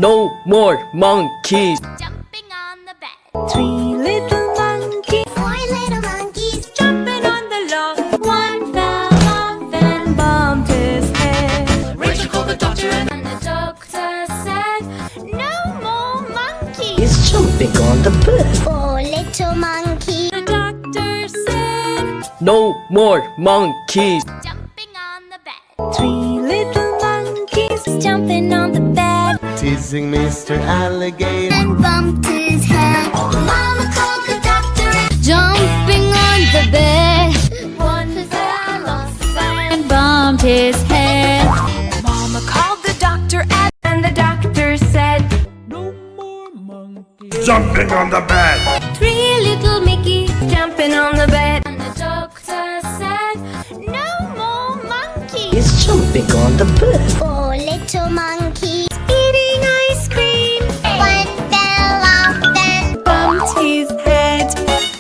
No more monkeys. Jumping on the bed. 3 little monkeys, 4 little monkeys. jumping on the log. One fell off and bumped his head. Rachel called the doctor and the doctor said, no more monkeys. He's jumping on the bed. 4 little monkeys. The doctor said, No more monkeys. Jumping on the bed. 3 little monkeys, jumping on the bed. Teasing Mr. Alligator. And bumped his head. Mama called the doctor and Jumping on the bed one fell off and bumped his head. Mama called the doctor and the doctor said, Jumping on the bed. 3 little Mickey jumping on the bed. And the doctor said, no more monkeys. He's jumping on the bed. 4 little monkeys. Eating ice cream, One fell off and bumped his head.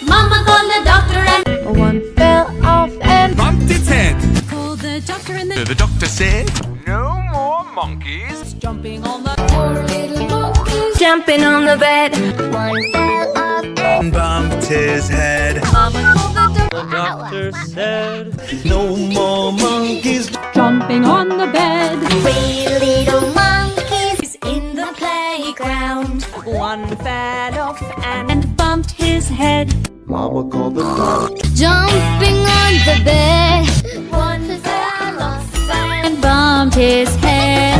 Mama called the doctor and one fell off and Bumped its head. called the doctor and The doctor said, no more monkeys. jumping on the 4 little monkeys. jumping on the bed. One fell off and Bumped his head. Mama called the Doctor said, No more monkeys. jumping on the bed. 3 little monkeys. In the playground, one fell off and bumped his head. Mama called the doctor. Jumping on the bed One fell off and bumped his head.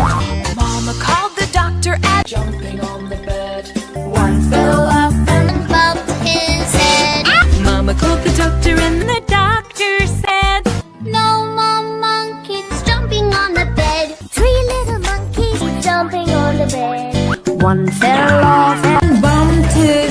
Mama called the doctor and jumping on the bed. One fell off and bumped his head. Mama called the doctor and the doctor said, No more monkeys jumping on the bed. 3 little monkeys jumping on the bed. one fell off and bumped his